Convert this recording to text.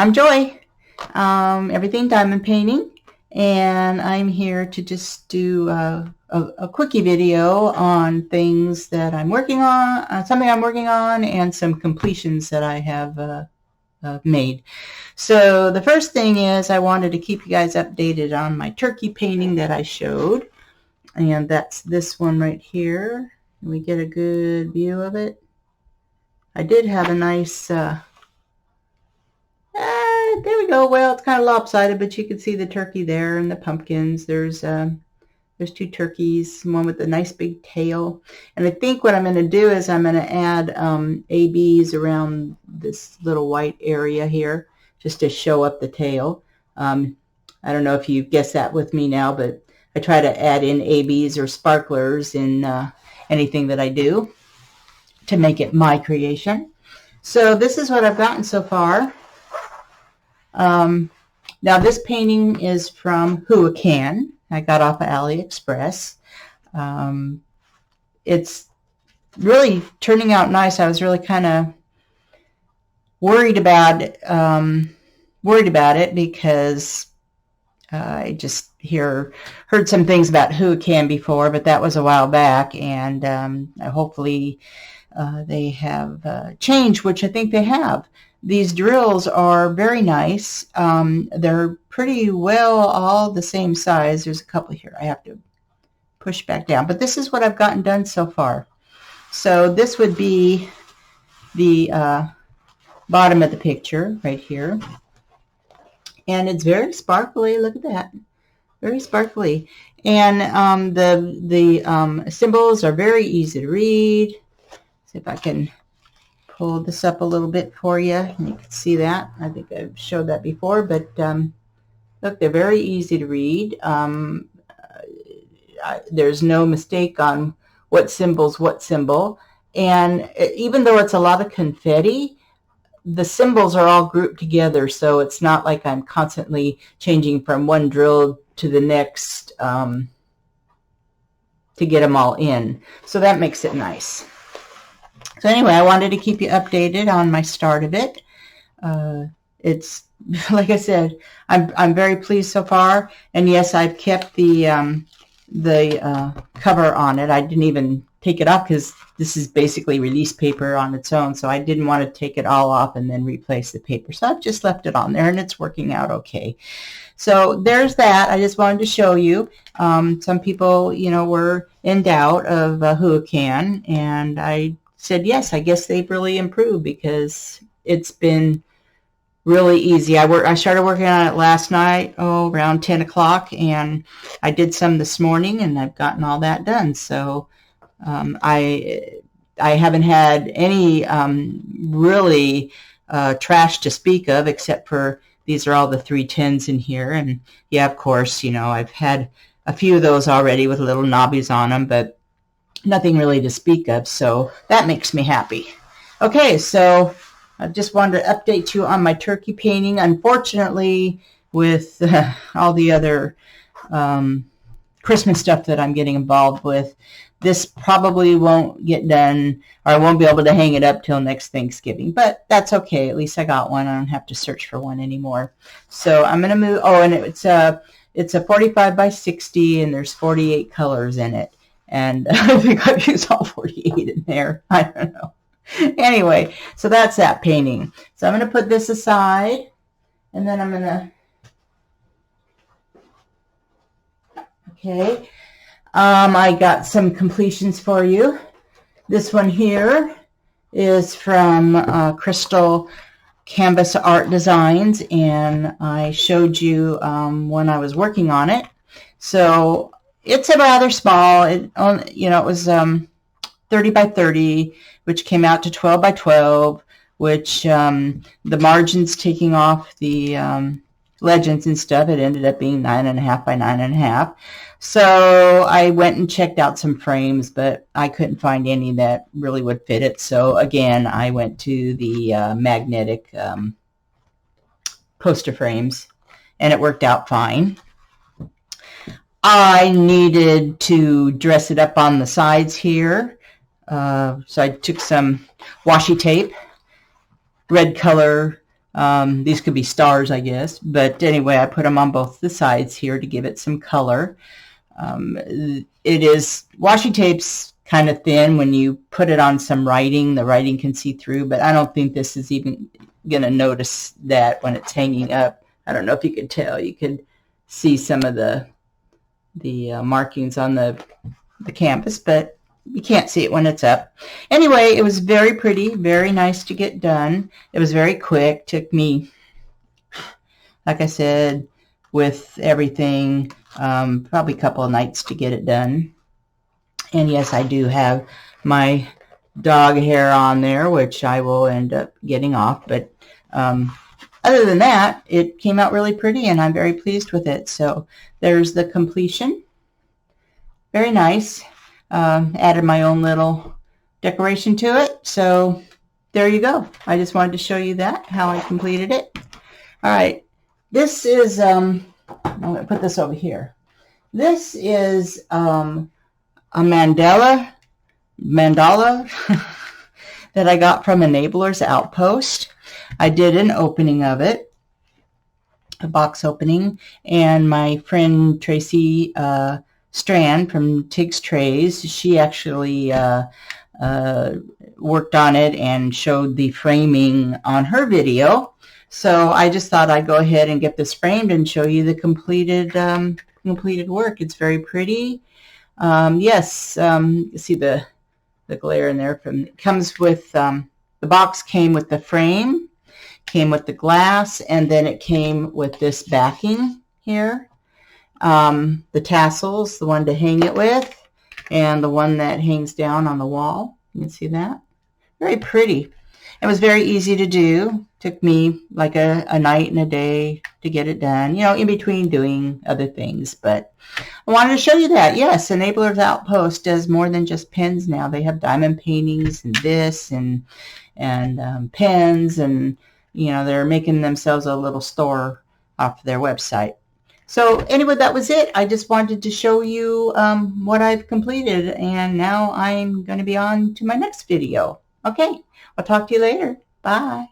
I'm Joy, Everything Diamond Painting, and I'm here to just do a quickie video on things that I'm working on, something I'm working on, and some completions that I have made. So the first thing is I wanted to keep you guys updated on my turkey painting that I showed, and that's this one right here. Can we get a good view of it? I did have a nice there we go. Well, it's kind of lopsided, but you can see the turkey there and the pumpkins. There's two turkeys, one with a nice big tail. And I think what I'm going to do is I'm going to add ABs around this little white area here just to show up the tail. I don't know if you guessed that with me now, but I try to add in ABs or sparklers in anything that I do to make it my creation. So this is what I've gotten so far. Now this painting is from Who Can. I got off of AliExpress. It's really turning out nice. I was really kind of worried about it because I just heard some things about Who Can before, but that was a while back, and hopefully they have changed, which I think they have. These drills are very nice. They're pretty well all the same size. There's a couple here I have to push back down, but this is what I've gotten done so far. So this would be the bottom of the picture right here, and it's very sparkly. Look at that, very sparkly. And the symbols are very easy to read. See if I can pull this up a little bit for you, and you can see that. I think I've showed that before, but look, they're very easy to read. There's no mistake on what symbol's what symbol, and even though it's a lot of confetti, the symbols are all grouped together, so it's not like I'm constantly changing from one drill to the next to get them all in. So that makes it nice. So anyway, I wanted to keep you updated on my start of it. It's, like I said, I'm very pleased so far. And yes, I've kept the cover on it. I didn't even take it off because this is basically release paper on its own. So I didn't want to take it all off and then replace the paper. So I've just left it on there, and it's working out okay. So there's that. I just wanted to show you. Some people, were in doubt of Who Can, and I said, yes, I guess they've really improved because it's been really easy. I started working on it last night, around 10 o'clock, and I did some this morning, and I've gotten all that done. So I haven't had any really trash to speak of, except for these are all the 310s in here. And yeah, of course, I've had a few of those already with little knobbies on them, but nothing really to speak of, so that makes me happy. Okay, so I just wanted to update you on my turkey painting. Unfortunately, with all the other Christmas stuff that I'm getting involved with, this probably won't get done, or I won't be able to hang it up till next Thanksgiving, but that's okay. At least I got one. I don't have to search for one anymore. So I'm going to move, and it's a 45 by 60, and there's 48 colors in it. And I think I've used all 48 in there. I don't know. Anyway, so that's that painting. So I'm going to put this aside, and then I'm going to, okay. I got some completions for you. This one here is from Crytal Canvas Art Designs, and I showed you when I was working on it. So it's a rather small. It was 30 by 30, which came out to 12 by 12, which the margins taking off the legends and stuff, it ended up being 9.5 by 9.5. So I went and checked out some frames, but I couldn't find any that really would fit it. So again, I went to the magnetic poster frames, and it worked out fine. I needed to dress it up on the sides here. So I took some washi tape, red color These could be stars, I guess. But anyway, I put them on both the sides here to give it some color. It is, washi tape's kind of thin. When you put it on some writing, the writing can see through, but I don't think this is even going to notice that when it's hanging up. I don't know if you could tell. You could see some of the markings on the canvas, but you can't see it when it's up. Anyway, it was very pretty, very nice to get done. It was very quick. Took me, like I said, with everything, probably a couple of nights to get it done. And yes, I do have my dog hair on there, which I will end up getting off. But other than that, it came out really pretty, and I'm very pleased with it. So there's the completion. Very nice. Added my own little decoration to it. So there you go. I just wanted to show you that, how I completed it. All right. This is, I'm going to put this over here. This is a Mandela that I got from Enabler's Outpost. I did an opening of it, a box opening, and my friend Tracy Strand from Tig's Trays, she actually worked on it and showed the framing on her video. So I just thought I'd go ahead and get this framed and show you the completed work. It's very pretty. Yes, you see the glare in there. It comes with, the box came with the frame, came with the glass, and then it came with this backing here. The tassels, the one to hang it with, and the one that hangs down on the wall. You can see that. Very pretty. It was very easy to do. Took me like a night and a day to get it done, you know, in between doing other things. But I wanted to show you that. Yes, Enabler's Outpost does more than just pens now. They have diamond paintings and this and pens, and, you know, they're making themselves a little store off their website. So anyway, that was it. I just wanted to show you what I've completed, and now I'm going to be on to my next video. Okay, I'll talk to you later. Bye.